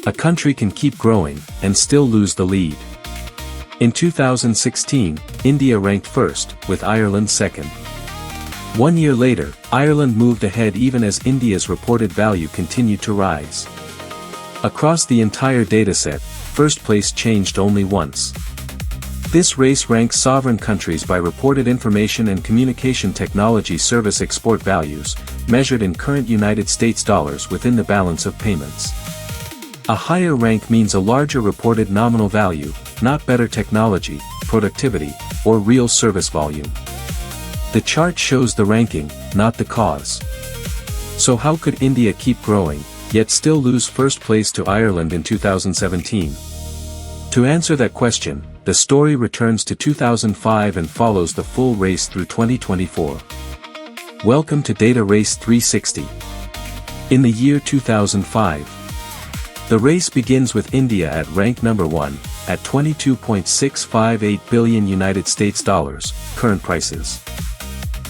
A country can keep growing, and still lose the lead. In 2016, India ranked first, with Ireland second. 1 year later, Ireland moved ahead even as India's reported value continued to rise. Across the entire dataset, first place changed only once. This race ranks sovereign countries by reported information and communication technology service export values, measured in current United States dollars within the balance of payments. A higher rank means a larger reported nominal value, not better technology, productivity, or real service volume. The chart shows the ranking, not the cause. So how could India keep growing, yet still lose first place to Ireland in 2017? To answer that question, the story returns to 2005 and follows the full race through 2024. Welcome to Data Race 360. In the year 2005, the race begins with India at rank number 1, at 22.658 billion United States dollars, current prices.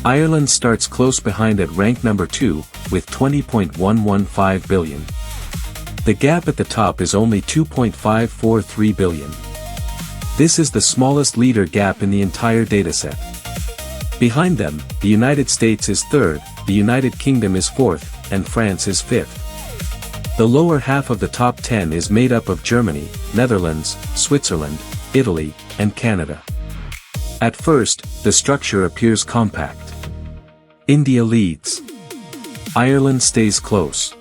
Ireland starts close behind at rank number 2, with 20.115 billion. The gap at the top is only 2.543 billion. This is the smallest leader gap in the entire dataset. Behind them, the United States is third, the United Kingdom is fourth, and France is fifth. The lower half of the top 10 is made up of Germany, Netherlands, Switzerland, Italy, and Canada. At first, the structure appears compact. India leads. Ireland stays close.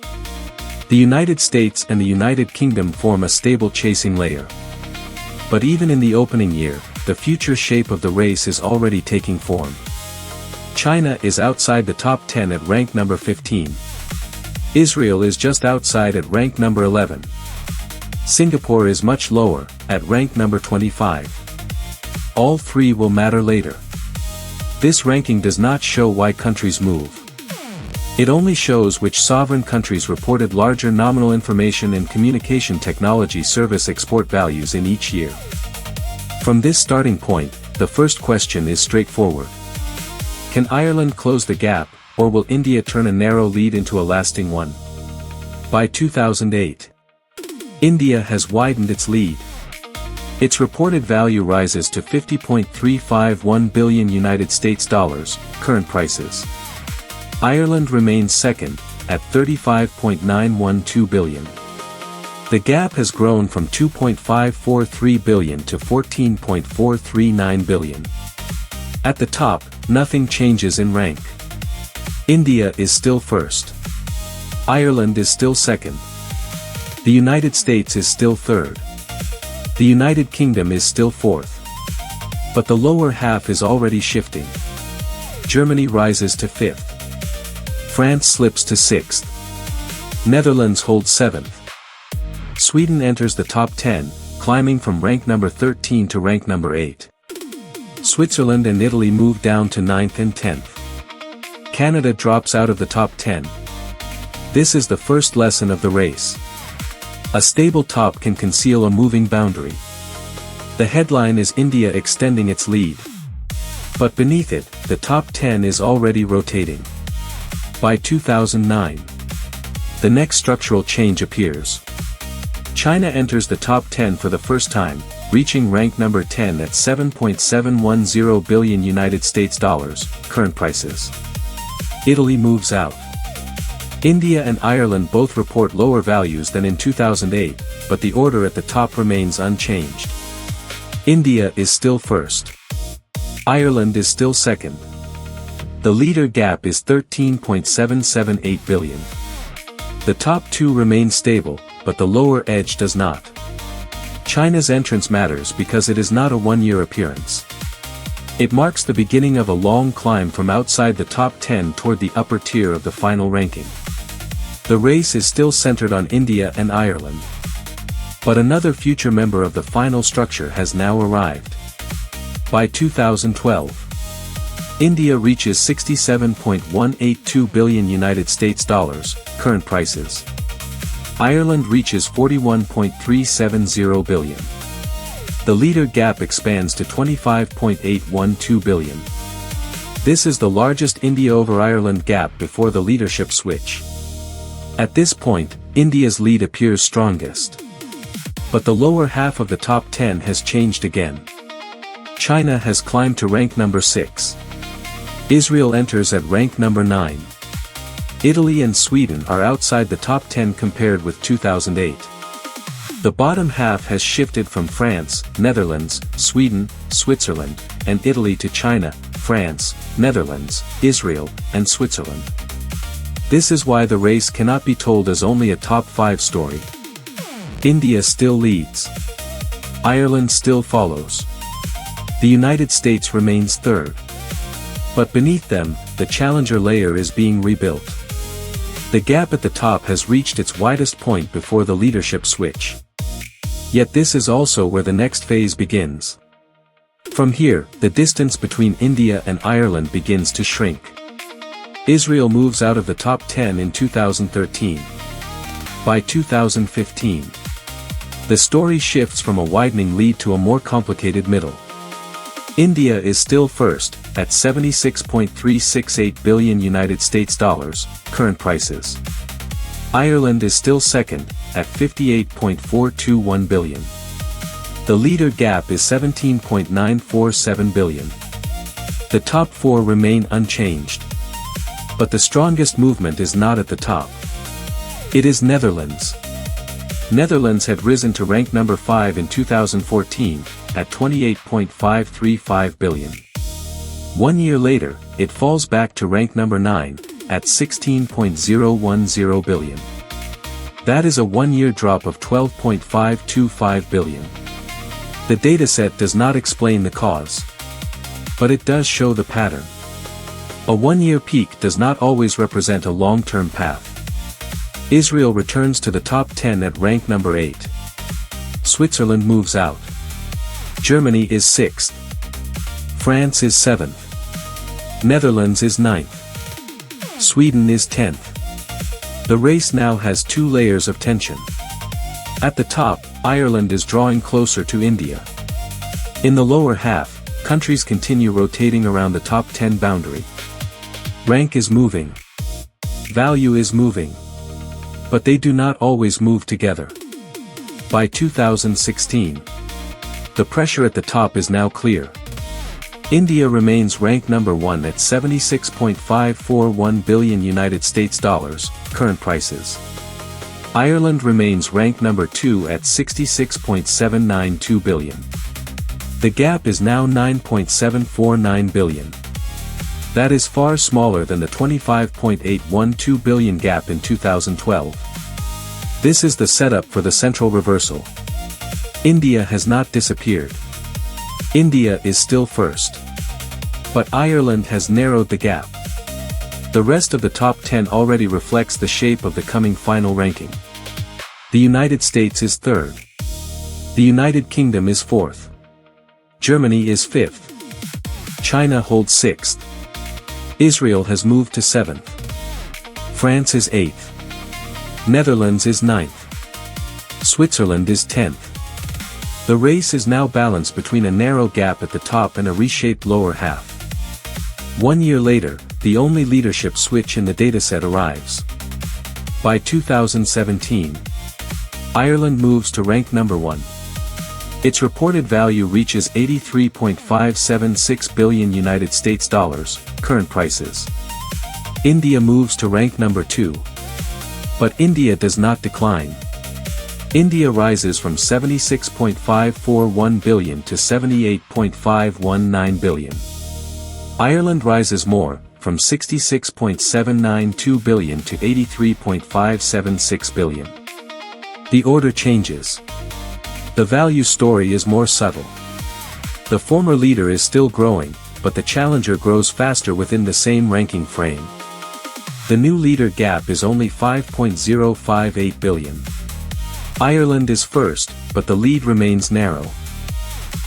The United States and the United Kingdom form a stable chasing layer. But even in the opening year, the future shape of the race is already taking form. China is outside the top 10 at rank number 15. Israel is just outside at rank number 11. Singapore is much lower, at rank number 25. All three will matter later. This ranking does not show why countries move. It only shows which sovereign countries reported larger nominal information and communication technology service export values in each year. From this starting point, the first question is straightforward. Can Ireland close the gap, or will India turn a narrow lead into a lasting one? By 2008, India has widened its lead. Its reported value rises to 50.351 billion United States dollars, current prices. Ireland remains second, at 35.912 billion. The gap has grown from 2.543 billion to 14.439 billion. At the top, nothing changes in rank. India is still first. Ireland is still second. The United States is still third. The United Kingdom is still fourth. But the lower half is already shifting. Germany rises to fifth. France slips to sixth. Netherlands holds seventh. Sweden enters the top 10, climbing from rank number 13 to rank number 8. Switzerland and Italy move down to 9th and 10th. Canada drops out of the top 10. This is the first lesson of the race. A stable top can conceal a moving boundary. The headline is India extending its lead. But beneath it, the top 10 is already rotating. By 2009, the next structural change appears. China enters the top 10 for the first time, reaching rank number 10 at 7.710 billion United States dollars, current prices. Italy moves out. India and Ireland both report lower values than in 2008, but the order at the top remains unchanged. India is still first. Ireland is still second. The leader gap is 13.778 billion. The top two remain stable, but the lower edge does not. China's entrance matters because it is not a one-year appearance. It marks the beginning of a long climb from outside the top 10 toward the upper tier of the final ranking. The race is still centered on India and Ireland. But another future member of the final structure has now arrived. By 2012, India reaches 67.182 billion United States dollars, current prices. Ireland reaches 41.370 billion. The leader gap expands to 25.812 billion. This is the largest India over Ireland gap before the leadership switch. At this point, India's lead appears strongest. But the lower half of the top 10 has changed again. China has climbed to rank number 6. Israel enters at rank number 9. Italy and Sweden are outside the top 10 compared with 2008. The bottom half has shifted from France, Netherlands, Sweden, Switzerland, and Italy to China, France, Netherlands, Israel, and Switzerland. This is why the race cannot be told as only a top 5 story. India still leads. Ireland still follows. The United States remains third. But beneath them, the challenger layer is being rebuilt. The gap at the top has reached its widest point before the leadership switch. Yet this is also where the next phase begins. From here, the distance between India and Ireland begins to shrink. Israel moves out of the top 10 in 2013. By 2015, the story shifts from a widening lead to a more complicated middle. India is still first, at $76.368 billion United States dollars, current prices. Ireland is still second, at $58.421 billion. The leader gap is $17.947 billion. The top 4 remain unchanged. But the strongest movement is not at the top. It is Netherlands. Netherlands had risen to rank number 5 in 2014, at $28.535 billion. 1 year later, it falls back to rank number 9, at $16.010 billion. That is a 1-year drop of $12.525 billion. The dataset does not explain the cause. But it does show the pattern. A 1-year peak does not always represent a long-term path. Israel returns to the top 10 at rank number 8. Switzerland moves out. Germany is 6th. France is 7th. Netherlands is 9th. Sweden is 10th. The race now has 2 layers of tension. At the top, Ireland is drawing closer to India. In the lower half, countries continue rotating around the top 10 boundary. Rank is moving. Value is moving. But they do not always move together. By 2016, the pressure at the top is now clear. India remains ranked number 1 at $76.541 billion United States dollars, current prices. Ireland remains ranked number 2 at $66.792 billion. The gap is now $9.749 billion. That is far smaller than the $25.812 billion gap in 2012. This is the setup for the central reversal. India has not disappeared. India is still first. But Ireland has narrowed the gap. The rest of the top 10 already reflects the shape of the coming final ranking. The United States is third. The United Kingdom is fourth. Germany is fifth. China holds sixth. Israel has moved to seventh. France is eighth. Netherlands is ninth. Switzerland is 10th. The race is now balanced between a narrow gap at the top and a reshaped lower half. 1 year later, the only leadership switch in the dataset arrives. By 2017, Ireland moves to rank number 1. Its reported value reaches $83.576 billion United States dollars, current prices. India moves to rank number 2. But India does not decline. India rises from $76.541 billion to $78.519 billion. Ireland rises more, from $66.792 billion to $83.576 billion. The order changes. The value story is more subtle. The former leader is still growing, but the challenger grows faster within the same ranking frame. The new leader gap is only $5.058 billion. Ireland is first, but the lead remains narrow.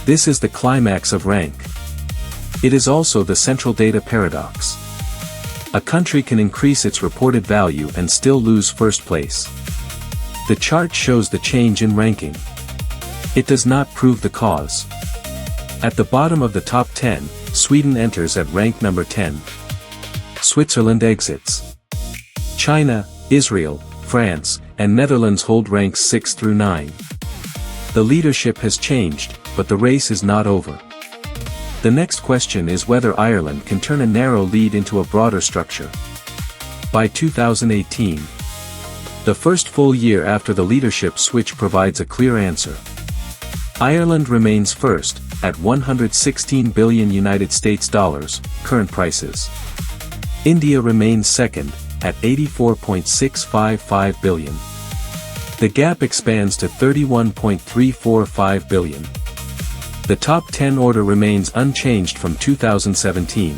This is the climax of rank. It is also the central data paradox. A country can increase its reported value and still lose first place. The chart shows the change in ranking. It does not prove the cause. At the bottom of the top 10, Sweden enters at rank number 10. Switzerland exits. China, Israel, France, and Netherlands hold ranks 6 through 9. The leadership has changed, but the race is not over. The next question is whether Ireland can turn a narrow lead into a broader structure. By 2018, the first full year after the leadership switch provides a clear answer. Ireland remains first, at 116 billion United States dollars, current prices. India remains second, at 84.655 billion. The gap expands to 31.345 billion. The top 10 order remains unchanged from 2017.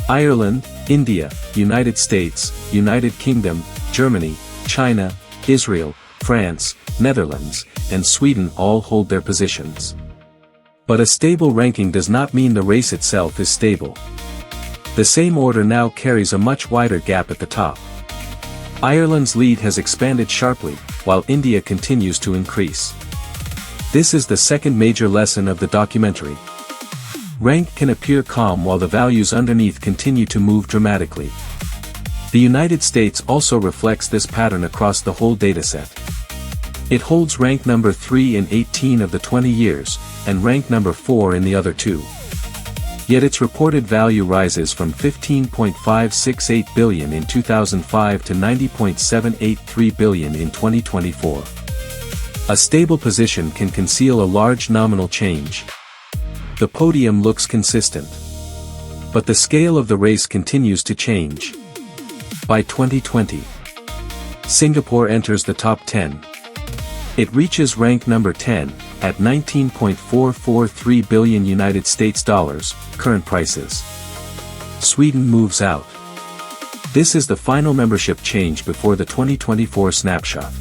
Ireland, India, United States, United Kingdom, Germany, China, Israel, France, Netherlands, and Sweden all hold their positions. But a stable ranking does not mean the race itself is stable. The same order now carries a much wider gap at the top. Ireland's lead has expanded sharply, while India continues to increase. This is the second major lesson of the documentary. Rank can appear calm while the values underneath continue to move dramatically. The United States also reflects this pattern across the whole dataset. It holds rank number 3 in 18 of the 20 years, and rank number 4 in the other 2. Yet its reported value rises from 15.568 billion in 2005 to 90.783 billion in 2024. A stable position can conceal a large nominal change. The podium looks consistent. But the scale of the race continues to change. By 2020, Singapore enters the top 10. It reaches rank number 10, at 19.443 billion United States dollars, current prices. Sweden moves out. This is the final membership change before the 2024 snapshot.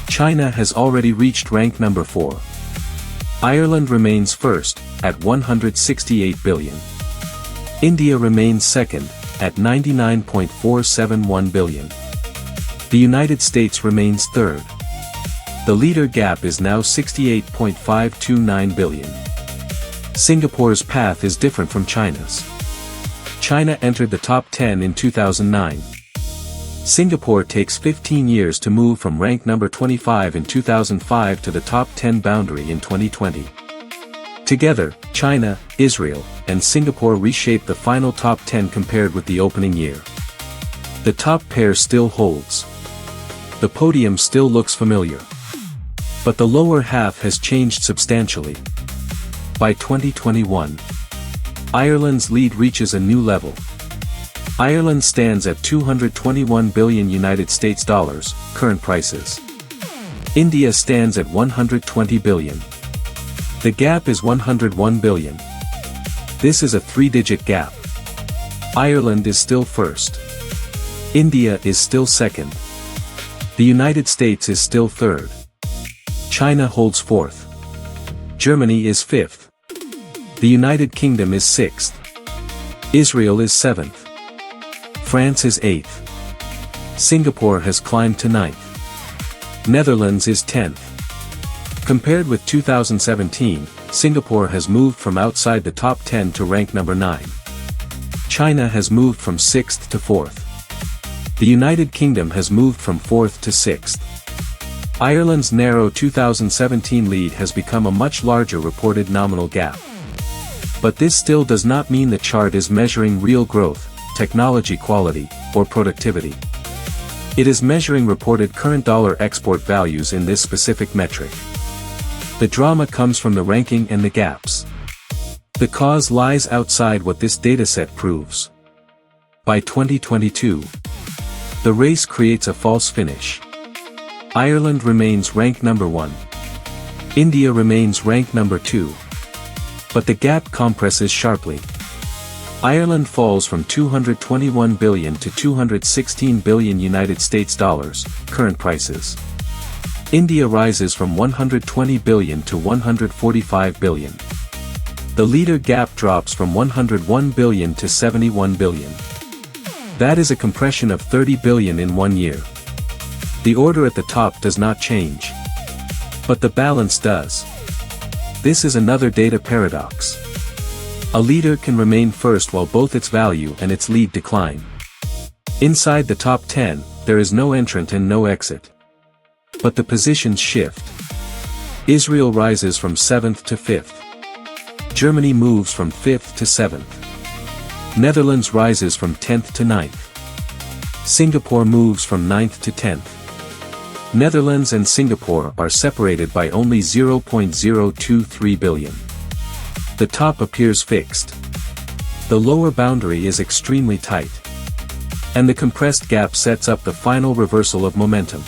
China has already reached rank number 4. Ireland remains first, at 168 billion. India remains second, at 99.471 billion. The United States remains third. The leader gap is now 68.529 billion. Singapore's path is different from China's. China entered the top 10 in 2009. Singapore takes 15 years to move from rank number 25 in 2005 to the top 10 boundary in 2020. Together, China, Israel, and Singapore reshape the final top 10 compared with the opening year. The top pair still holds. The podium still looks familiar. But the lower half has changed substantially. By 2021, Ireland's lead reaches a new level. Ireland stands at 221 billion United States dollars, current prices. India stands at 120 billion. The gap is 101 billion. This is a 3-digit gap. Ireland is still first. India is still second. The United States is still third. China holds fourth. Germany is fifth. The United Kingdom is sixth. Israel is seventh. France is eighth. Singapore has climbed to ninth. Netherlands is 10th. Compared with 2017, Singapore has moved from outside the top 10 to rank number 9. China has moved from 6th to 4th. The United Kingdom has moved from 4th to 6th. Ireland's narrow 2017 lead has become a much larger reported nominal gap. But this still does not mean the chart is measuring real growth, technology quality, or productivity. It is measuring reported current dollar export values in this specific metric. The drama comes from the ranking and the gaps. The cause lies outside what this dataset proves. By 2022, the race creates a false finish. Ireland remains ranked number 1. India remains ranked number 2. But the gap compresses sharply. Ireland falls from 221 billion to 216 billion United States dollars, current prices. India rises from 120 billion to 145 billion. The leader gap drops from 101 billion to 71 billion. That is a compression of 30 billion in 1 year. The order at the top does not change. But the balance does. This is another data paradox. A leader can remain first while both its value and its lead decline. Inside the top 10, there is no entrant and no exit. But the positions shift. Israel rises from 7th to 5th. Germany moves from 5th to 7th. Netherlands rises from 10th to 9th. Singapore moves from 9th to 10th. Netherlands and Singapore are separated by only 0.023 billion. The top appears fixed. The lower boundary is extremely tight. And the compressed gap sets up the final reversal of momentum.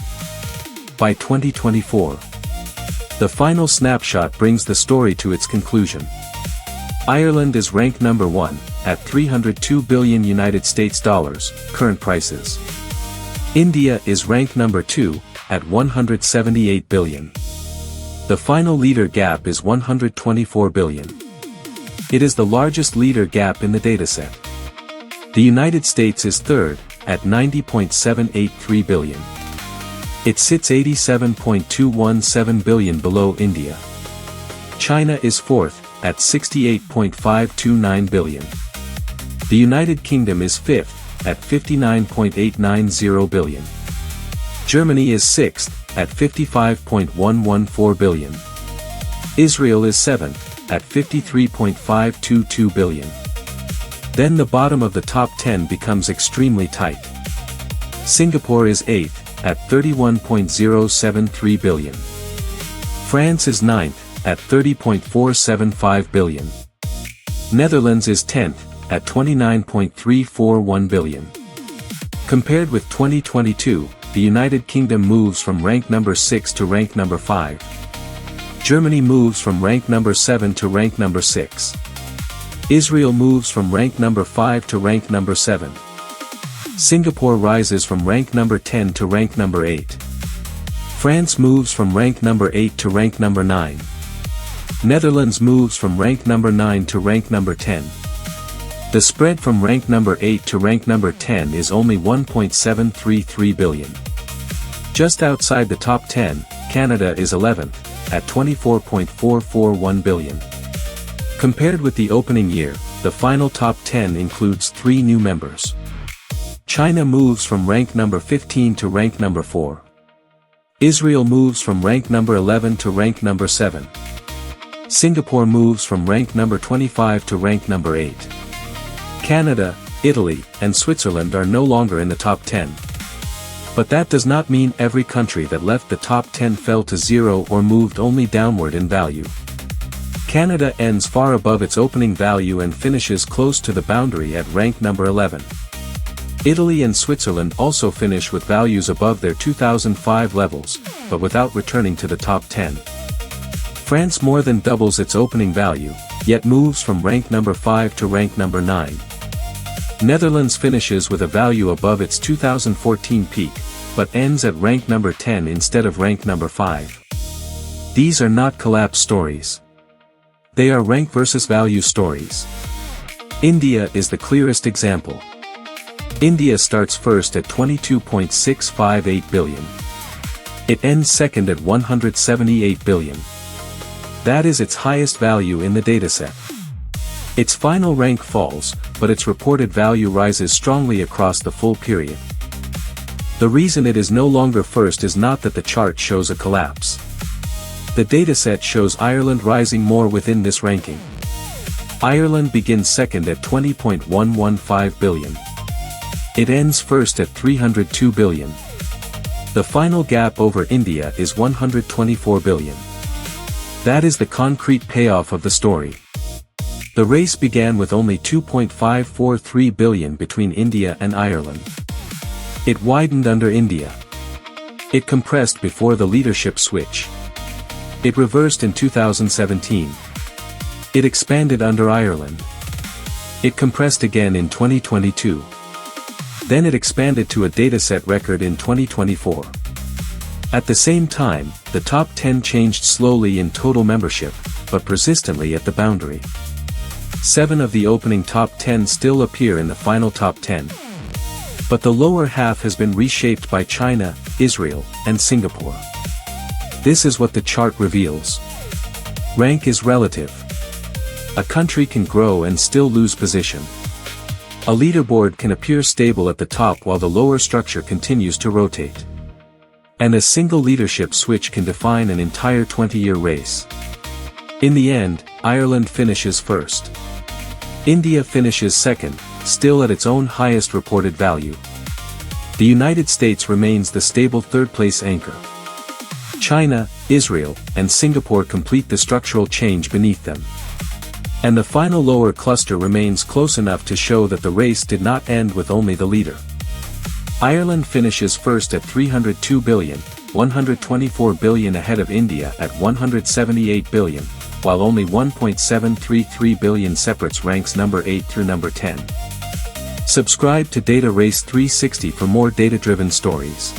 By 2024, the final snapshot brings the story to its conclusion. Ireland is ranked number 1, at $302 billion United States dollars, current prices. India is ranked number 2, at $178 billion. The final leader gap is $124 billion. It is the largest leader gap in the dataset. The United States is third, at $90.783 billion. It sits $87.217 billion below India. China is fourth, at $68.529 billion. The United Kingdom is fifth, at $59.890 billion. Germany is sixth, at $55.114 billion. Israel is seventh, at $53.522 billion. Then the bottom of the top 10 becomes extremely tight. Singapore is 8th, at $31.073 billion. France is 9th, at $30.475 billion. Netherlands is 10th, at $29.341 billion. Compared with 2022, the United Kingdom moves from rank number 6 to rank number 5. Germany moves from rank number 7 to rank number 6. Israel moves from rank number 5 to rank number 7. Singapore rises from rank number 10 to rank number 8. France moves from rank number 8 to rank number 9. Netherlands moves from rank number 9 to rank number 10. The spread from rank number 8 to rank number 10 is only $1.733 billion. Just outside the top 10, Canada is 11th, at $24.441 billion. Compared with the opening year, the final top 10 includes 3 new members. China moves from rank number 15 to rank number 4. Israel moves from rank number 11 to rank number 7. Singapore moves from rank number 25 to rank number 8. Canada, Italy, and Switzerland are no longer in the top 10. But that does not mean every country that left the top 10 fell to zero or moved only downward in value. Canada ends far above its opening value and finishes close to the boundary at rank number 11. Italy and Switzerland also finish with values above their 2005 levels, but without returning to the top 10. France more than doubles its opening value, yet moves from rank number 5 to rank number 9. Netherlands finishes with a value above its 2014 peak, but ends at rank number 10 instead of rank number 5. These are not collapse stories. They are rank versus value stories. India is the clearest example. India starts first at $22.658 billion. It ends second at $178 billion. That is its highest value in the dataset. Its final rank falls, but its reported value rises strongly across the full period. The reason it is no longer first is not that the chart shows a collapse. The dataset shows Ireland rising more within this ranking. Ireland begins second at $20.115 billion. It ends first at $302 billion. The final gap over India is $124 billion. That is the concrete payoff of the story. The race began with only $2.543 billion between India and Ireland. It widened under India. It compressed before the leadership switch. It reversed in 2017. It expanded under Ireland. It compressed again in 2022. Then it expanded to a dataset record in 2024. At the same time, the top 10 changed slowly in total membership, but persistently at the boundary. 7 of the opening top 10 still appear in the final top 10. But the lower half has been reshaped by China, Israel, and Singapore. This is what the chart reveals. Rank is relative. A country can grow and still lose position. A leaderboard can appear stable at the top while the lower structure continues to rotate. And a single leadership switch can define an entire 20-year race. In the end, Ireland finishes first. India finishes second, still at its own highest reported value. The United States remains the stable third-place anchor. China, Israel, and Singapore complete the structural change beneath them. And the final lower cluster remains close enough to show that the race did not end with only the leader. Ireland finishes first at 302 billion, 124 billion ahead of India at 178 billion, while only 1.733 billion separates ranks number 8 through number 10. Subscribe to Data Race 360 for more data-driven stories.